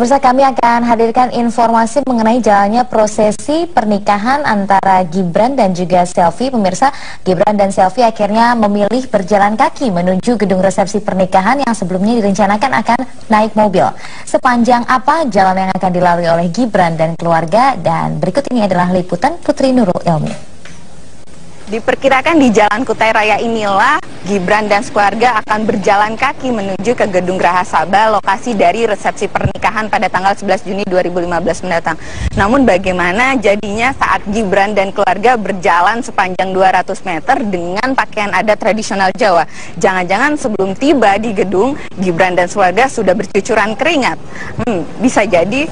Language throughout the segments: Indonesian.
Pemirsa, kami akan hadirkan informasi mengenai jalannya prosesi pernikahan antara Gibran dan juga Selvi. Pemirsa, Gibran dan Selvi akhirnya memilih berjalan kaki menuju gedung resepsi pernikahan yang sebelumnya direncanakan akan naik mobil. Sepanjang apa jalan yang akan dilalui oleh Gibran dan keluarga? Dan berikut ini adalah liputan Putri Nurul Ilmi. Diperkirakan di Jalan Kutai Raya inilah Gibran dan keluarga akan berjalan kaki menuju ke Gedung Geraha Sabah, lokasi dari resepsi pernikahan pada tanggal 11 Juni 2015 mendatang. Namun bagaimana jadinya saat Gibran dan keluarga berjalan sepanjang 200 meter dengan pakaian adat tradisional Jawa? Jangan-jangan sebelum tiba di gedung, Gibran dan keluarga sudah bercucuran keringat. Bisa jadi.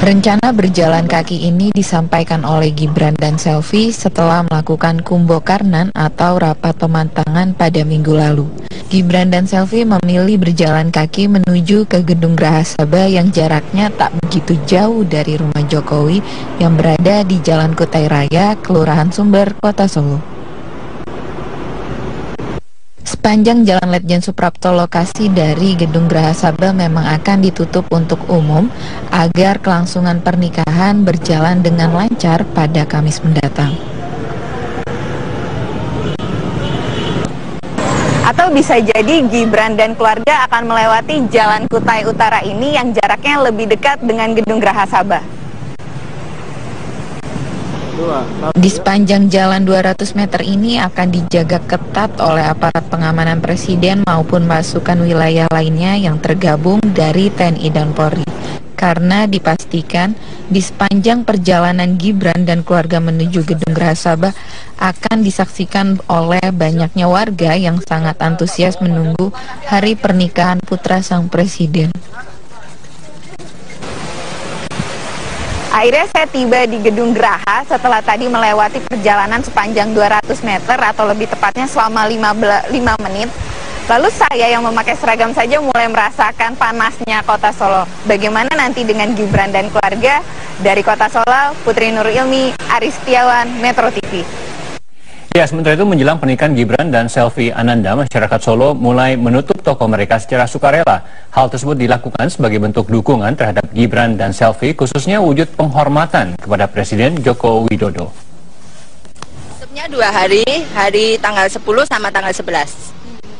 Rencana berjalan kaki ini disampaikan oleh Gibran dan Selvi setelah melakukan kumbokarnan atau rapat pemantangan pada minggu lalu. Gibran dan Selvi memilih berjalan kaki menuju ke Gedung Geraha Sabah yang jaraknya tak begitu jauh dari rumah Jokowi yang berada di Jalan Kutai Raya, Kelurahan Sumber, Kota Solo. Sepanjang Jalan Letjen Suprapto, lokasi dari Gedung Geraha Sabah memang akan ditutup untuk umum agar kelangsungan pernikahan berjalan dengan lancar pada Kamis mendatang. Atau bisa jadi Gibran dan keluarga akan melewati Jalan Kutai Utara ini yang jaraknya lebih dekat dengan Gedung Geraha Sabah. Di sepanjang jalan 200 meter ini akan dijaga ketat oleh aparat pengamanan presiden maupun pasukan wilayah lainnya yang tergabung dari TNI dan Polri. Karena dipastikan di sepanjang perjalanan Gibran dan keluarga menuju Gedung Geraha Sabah akan disaksikan oleh banyaknya warga yang sangat antusias menunggu hari pernikahan putra sang presiden. Akhirnya saya tiba di Gedung Geraha setelah tadi melewati perjalanan sepanjang 200 meter atau lebih tepatnya selama 5 menit. Lalu saya yang memakai seragam saja mulai merasakan panasnya kota Solo. Bagaimana nanti dengan Gibran dan keluarga? Dari kota Solo, Putri Nurul Ilmi, Aris Setiawan, Metro TV. Ya, sementara itu menjelang pernikahan Gibran dan Selvi Ananda, masyarakat Solo mulai menutup toko mereka secara sukarela. Hal tersebut dilakukan sebagai bentuk dukungan terhadap Gibran dan Selvi, khususnya wujud penghormatan kepada Presiden Joko Widodo. Tutupnya 2 hari, hari tanggal 10 sama tanggal 11.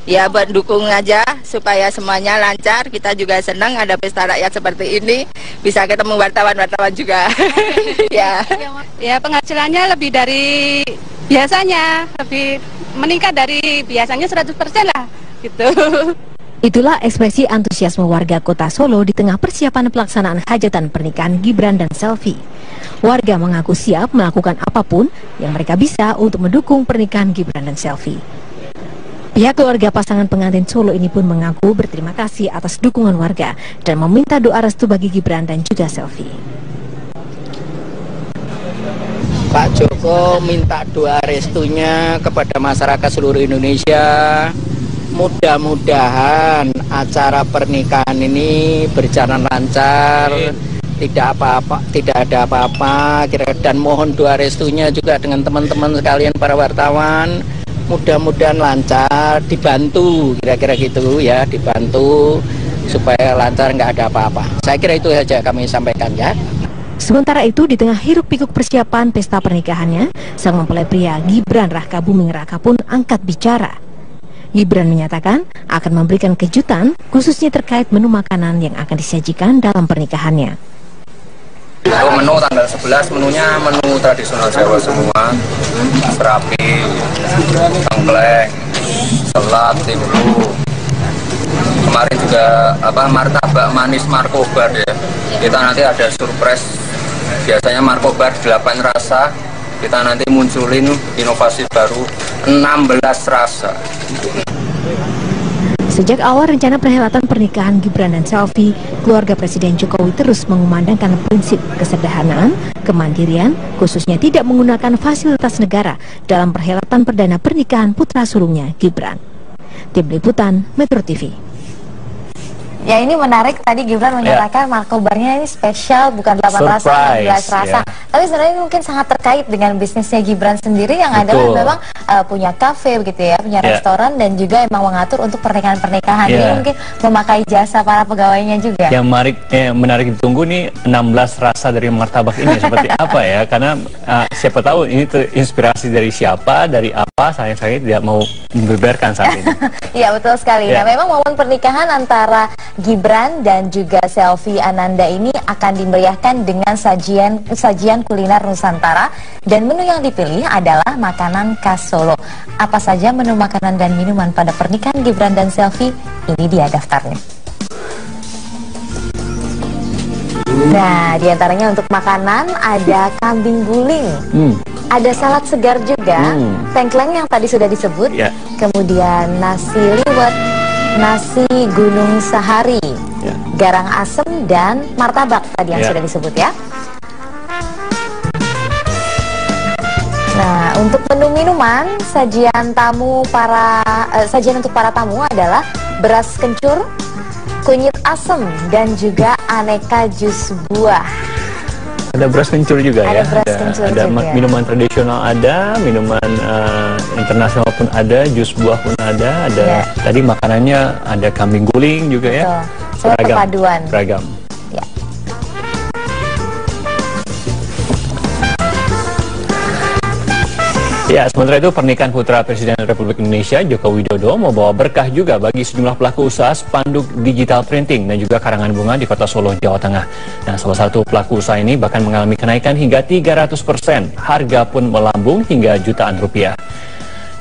Ya, buat dukung aja supaya semuanya lancar. Kita juga senang ada pesta rakyat seperti ini, bisa ketemu wartawan-wartawan juga. Ya, penghasilannya lebih dari biasanya, lebih meningkat dari biasanya 100% lah, gitu. Itulah ekspresi antusiasme warga kota Solo di tengah persiapan pelaksanaan hajatan pernikahan Gibran dan Selvi. Warga mengaku siap melakukan apapun yang mereka bisa untuk mendukung pernikahan Gibran dan Selvi. Pihak keluarga pasangan pengantin Solo ini pun mengaku berterima kasih atas dukungan warga dan meminta doa restu bagi Gibran dan juga Selvi. Pak Joko minta doa restunya kepada masyarakat seluruh Indonesia. Mudah-mudahan acara pernikahan ini berjalan lancar, tidak ada apa-apa. Dan mohon doa restunya juga dengan teman-teman sekalian para wartawan. Mudah-mudahan lancar, dibantu, kira-kira gitu ya, dibantu supaya lancar, nggak ada apa-apa. Saya kira itu saja kami sampaikan ya. Sementara itu, di tengah hiruk-pikuk persiapan pesta pernikahannya, sang mempelai pria Gibran Raka Buming Raka pun angkat bicara. Gibran menyatakan akan memberikan kejutan, khususnya terkait menu makanan yang akan disajikan dalam pernikahannya. Menu tanggal 11, menunya menu tradisional Jawa semua, serapi, tengkleng, selat, timbu. Kemarin juga martabak manis markobar ya. Kita nanti ada surprise. Biasanya markobar 8 rasa, kita nanti munculin inovasi baru 16 rasa. Sejak awal rencana perhelatan pernikahan Gibran dan Selvi, keluarga Presiden Jokowi terus mengumandangkan prinsip kesederhanaan, kemandirian, khususnya tidak menggunakan fasilitas negara dalam perhelatan perdana pernikahan putra sulungnya Gibran. Tim Liputan Metro TV. Ya, ini menarik, tadi Gibran menyatakan markobarnya ini spesial, bukan 8 rasa, 11 rasa. Tapi sebenarnya ini mungkin sangat terkait dengan bisnisnya Gibran sendiri yang adalah memang punya kafe begitu ya, punya restoran dan juga emang mengatur untuk pernikahan-pernikahan. Ini mungkin memakai jasa para pegawainya juga. Yang menarik ditunggu nih 16 rasa dari martabak ini seperti apa ya, karena siapa tahu ini terinspirasi dari siapa, dari apa, saya tidak mau membeberkan saat ini. Iya, betul sekali. Nah, memang momen pernikahan antara Gibran dan juga Selvi Ananda ini akan dimeriahkan dengan sajian kuliner Nusantara, dan menu yang dipilih adalah makanan khas Solo. Apa saja menu makanan dan minuman pada pernikahan Gibran dan Selvi? Ini dia daftarnya. Nah, diantaranya untuk makanan ada kambing guling, ada salad segar juga, tengkleng yang tadi sudah disebut, kemudian nasi liwet, nasi gunung sehari, garang asem, dan martabak tadi yang sudah disebut ya. Nah, untuk menu minuman, sajian untuk para tamu adalah beras kencur, kunyit asem, dan juga aneka jus buah. Ada beras kencur juga ada ya. Ada minuman tradisional, ada minuman internasional pun ada, jus buah pun ada. Tadi makanannya ada kambing guling juga ya. Perpaduan. Beragam. Ya. Ya, sementara itu pernikahan putra Presiden Republik Indonesia Joko Widodo membawa berkah juga bagi sejumlah pelaku usaha spanduk digital printing dan juga karangan bunga di Kota Solo, Jawa Tengah. Nah, salah satu pelaku usaha ini bahkan mengalami kenaikan hingga 300%, harga pun melambung hingga jutaan rupiah.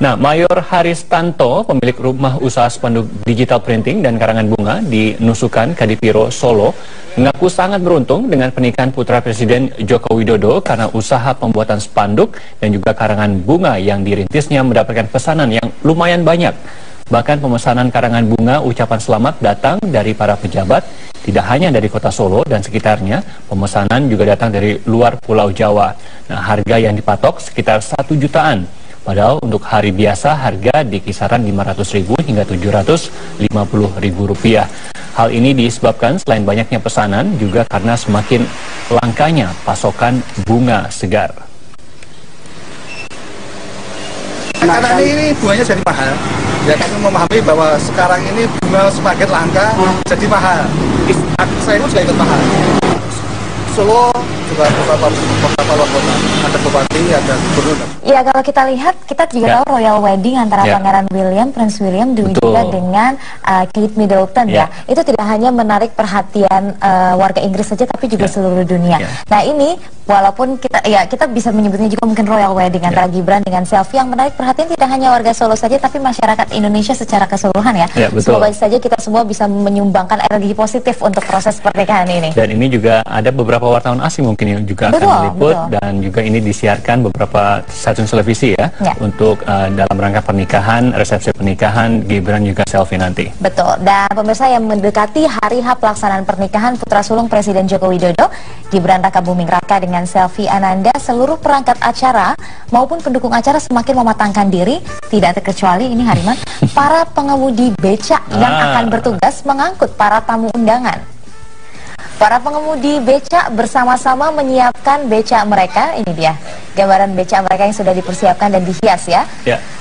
Nah, Mayor Haris Tanto, pemilik rumah usaha spanduk digital printing dan karangan bunga di Nusukan, Kadipiro, Solo, mengaku sangat beruntung dengan pernikahan putra Presiden Joko Widodo karena usaha pembuatan spanduk dan juga karangan bunga yang dirintisnya mendapatkan pesanan yang lumayan banyak. Bahkan pemesanan karangan bunga ucapan selamat datang dari para pejabat, tidak hanya dari Kota Solo dan sekitarnya, pemesanan juga datang dari luar Pulau Jawa. Nah, harga yang dipatok sekitar 1 jutaan. Padahal untuk hari biasa harga di kisaran 500.000 hingga 750.000 rupiah. Hal ini disebabkan selain banyaknya pesanan juga karena semakin langkanya pasokan bunga segar. Karena ini bunganya jadi mahal. Ya, kami memahami bahwa sekarang ini bunga semakin langka, jadi mahal. Saya pun juga ikut mahal. Solo juga beberapa kota, ada bupati, ada gubernur. Ya, kalau kita lihat, kita juga tahu royal wedding antara Pangeran William, Prince William, juga dengan Kate Middleton ya. Itu tidak hanya menarik perhatian warga Inggris saja, tapi juga seluruh dunia. Nah, ini walaupun kita bisa menyebutnya juga mungkin royal wedding antara Gibran dengan Selvi, yang menarik perhatian tidak hanya warga Solo saja, tapi masyarakat Indonesia secara keseluruhan ya. Semoga saja kita semua bisa menyumbangkan energi positif untuk proses pernikahan ini. Dan ini juga ada beberapa wartawan asing mungkin yang juga akan meliput, dan juga ini disiarkan beberapa stasiun televisi ya, untuk dalam rangka pernikahan, resepsi pernikahan Gibran juga Selvi nanti. Betul. Dan pemirsa, yang mendekati hari H pelaksanaan pernikahan putra sulung Presiden Joko Widodo, Gibran Raka Buming Raka dengan Selvi Ananda, seluruh perangkat acara maupun pendukung acara semakin mematangkan diri, tidak terkecuali ini Hariman, para pengemudi becak yang akan bertugas mengangkut para tamu undangan. Para pengemudi becak bersama-sama menyiapkan becak mereka. Ini dia gambaran becak mereka yang sudah dipersiapkan dan dihias ya.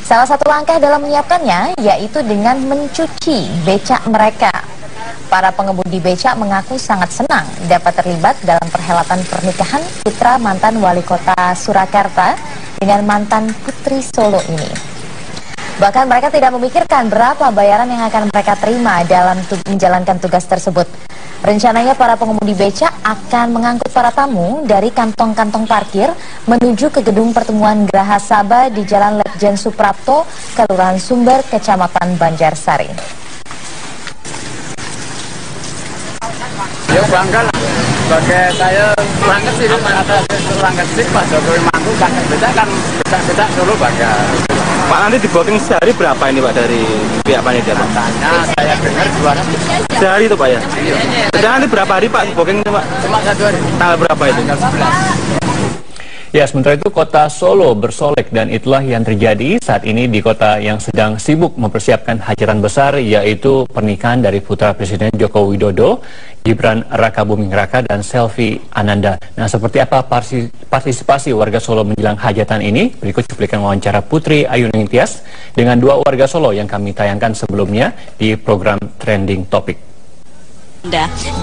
Salah satu langkah dalam menyiapkannya yaitu dengan mencuci becak mereka. Para pengemudi becak mengaku sangat senang dapat terlibat dalam perhelatan pernikahan putra mantan wali kota Surakarta dengan mantan putri Solo ini. Bahkan mereka tidak memikirkan berapa bayaran yang akan mereka terima dalam menjalankan tugas tersebut. Rencananya para pengemudi becak akan mengangkut para tamu dari kantong-kantong parkir menuju ke gedung pertemuan Geraha Sabah di Jalan Letjen Suprapto, Kelurahan Sumber, Kecamatan Banjarsari. Ya bangga lah, sebagai saya banget sih, ada orang kecil Pak Jokowi mampu banget becak kan, becak Solo bangga. Pak, nanti di booking sehari berapa ini Pak dari pihak panitia Pak? Katanya saya dengar 200. Sehari itu Pak ya? Dan nanti berapa hari Pak booking itu Pak? Cuma 1 hari. Tanggal berapa itu? Tanggal 11. Ya, sementara itu kota Solo bersolek dan itulah yang terjadi saat ini di kota yang sedang sibuk mempersiapkan hajatan besar, yaitu pernikahan dari putra Presiden Joko Widodo, Gibran Rakabuming Raka dan Selvi Ananda. Nah, seperti apa partisipasi warga Solo menjelang hajatan ini? Berikut cuplikan wawancara Putri Ayu Ningtyas dengan dua warga Solo yang kami tayangkan sebelumnya di program Trending Topic.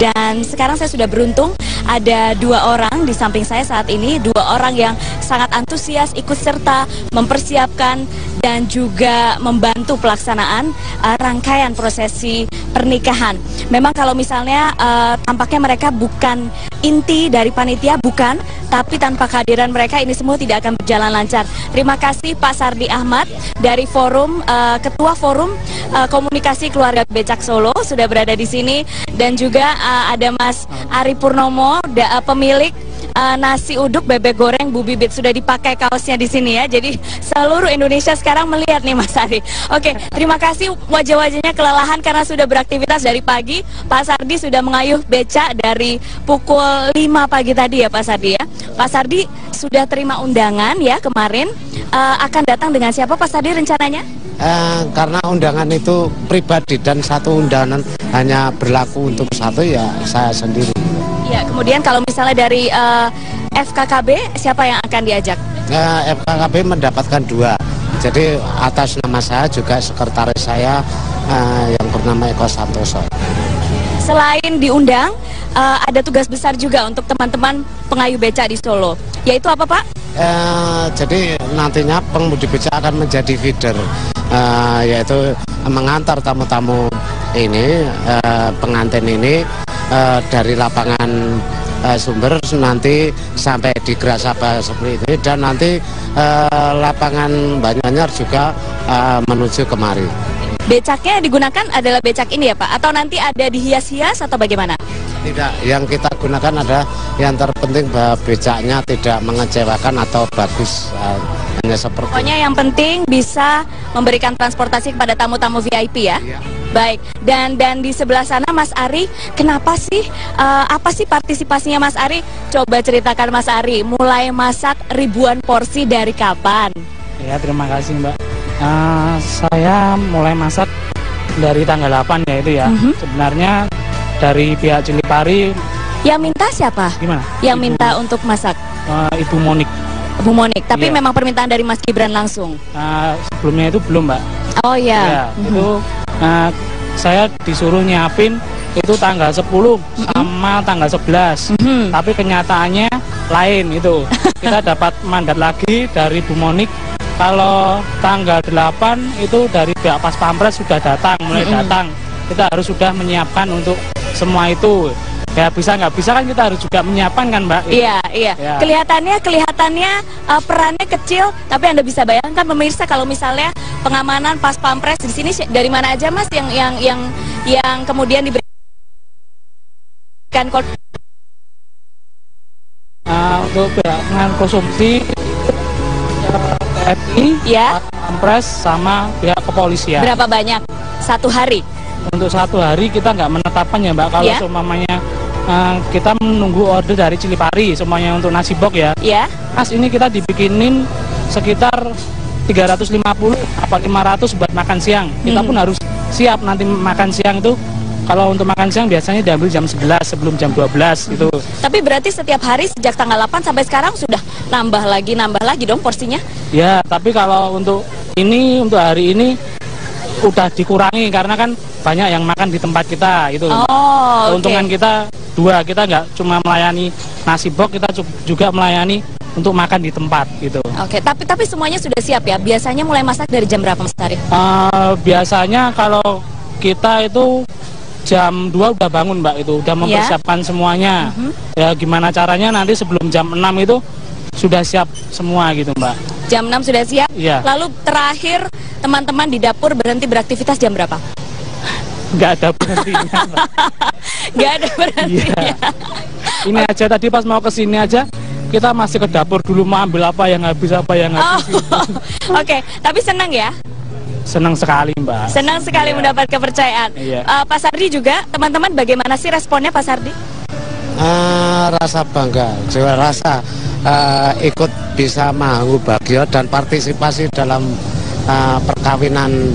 Dan sekarang saya sudah beruntung ada dua orang di samping saya saat ini, dua orang yang sangat antusias ikut serta mempersiapkan dan juga membantu pelaksanaan rangkaian prosesi pernikahan. Memang kalau misalnya tampaknya mereka bukan inti dari panitia, bukan, tapi tanpa kehadiran mereka ini semua tidak akan berjalan lancar. Terima kasih Pak Sardi Ahmad dari forum, Ketua Forum Komunikasi Keluarga Becak Solo sudah berada di sini, dan juga ada Mas Ari Purnomo, pemilik nasi uduk bebek goreng Bu Bibit, sudah dipakai kaosnya di sini ya. Jadi seluruh Indonesia sekarang melihat nih Mas Ari. Oke, terima kasih, wajah-wajahnya kelelahan karena sudah beraktivitas dari pagi. Pak Sardi sudah mengayuh becak dari pukul 5 pagi tadi ya Pak Sardi ya. Pak Sardi sudah terima undangan ya kemarin. Akan datang dengan siapa Pak Sardi rencananya? Karena undangan itu pribadi dan satu undangan hanya berlaku untuk satu, ya saya sendiri. Ya, kemudian kalau misalnya dari FKKB siapa yang akan diajak? FKKB mendapatkan dua. Jadi atas nama saya juga sekretaris saya yang bernama Eko Santoso. Selain diundang, ada tugas besar juga untuk teman-teman pengayuh becak di Solo. Yaitu apa Pak? Jadi nantinya pengemudi becak akan menjadi feeder, yaitu mengantar tamu-tamu ini, pengantin ini dari lapangan Sumber nanti sampai di Gerasaba seperti ini, dan nanti lapangan Banyuanyar juga menuju kemari. Becaknya digunakan adalah becak ini ya Pak? Atau nanti ada dihias-hias atau bagaimana? Tidak, yang kita gunakan adalah yang terpenting bahwa becaknya tidak mengecewakan atau bagus, hanya seperti. Pokoknya yang penting bisa memberikan transportasi kepada tamu-tamu VIP ya? Iya. Baik, dan di sebelah sana Mas Ari, kenapa sih, apa sih partisipasinya Mas Ari? Coba ceritakan Mas Ari, mulai masak ribuan porsi dari kapan? Ya, terima kasih Mbak. Saya mulai masak dari tanggal 8 ya itu ya. Sebenarnya dari pihak Cilipari. Yang minta siapa? Gimana? Yang minta untuk masak? Ibu Monik. Ibu Monik, tapi iya. Memang permintaan dari Mas Gibran langsung? Sebelumnya itu belum Mbak. Oh iya. Itu saya disuruh nyiapin itu tanggal 10 sama tanggal 11. Tapi kenyataannya lain itu. Kita dapat mandat lagi dari Bu Monik. Kalau tanggal 8 itu dari pihak Pas Pampres sudah datang, mulai datang. Kita harus sudah menyiapkan untuk semua itu. Ya bisa nggak bisa kan kita harus juga menyiapkan kan Mbak. Iya. Ya. Kelihatannya perannya kecil, tapi Anda bisa bayangkan pemirsa kalau misalnya pengamanan Pas Pampres di sini dari mana aja Mas yang kemudian diberikan untuk pihak konsumsi TNI, ya, Pampres sama pihak kepolisian. Berapa banyak satu hari? Untuk satu hari kita nggak menetapkan ya Mbak. Kalau semuanya kita menunggu order dari Cilipari semuanya untuk nasi box ya. Iya. Mas ini kita dibikinin sekitar 350 apa 500 buat makan siang. Kita pun harus siap nanti makan siang itu. Kalau untuk makan siang biasanya diambil jam 11 sebelum jam 12 gitu. Tapi berarti setiap hari sejak tanggal 8 sampai sekarang sudah nambah lagi dong porsinya? Ya, tapi kalau untuk hari ini udah dikurangi karena kan banyak yang makan di tempat kita itu. Oh, keuntungan kita dua, kita nggak cuma melayani nasi box, kita juga melayani untuk makan di tempat gitu. Oke, tapi semuanya sudah siap ya? Biasanya mulai masak dari jam berapa Mas Ari? Biasanya kalau kita itu jam 2 udah bangun Mbak, itu udah mempersiapkan semuanya. Ya gimana caranya nanti sebelum jam 6 itu sudah siap semua gitu Mbak. Jam 6 sudah siap? Iya. Lalu terakhir teman-teman di dapur berhenti beraktivitas jam berapa? Nggak ada berhentinya Mbak. Nggak ada berhentinya. Iya. Ini aja tadi pas mau kesini aja kita masih ke dapur dulu mau ambil apa yang habis. Oke, tapi senang ya? Senang sekali Mbak. Senang sekali mendapat kepercayaan. Pak Sardi juga, teman-teman bagaimana sih responnya Pak Sardi? Rasa bangga, juga ikut bisa mau bahagia dan partisipasi dalam perkawinan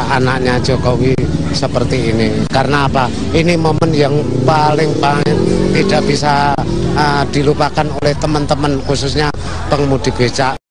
anaknya Jokowi seperti ini. Karena apa? Ini momen yang paling tidak bisa dilupakan oleh teman-teman, khususnya pengemudi becak.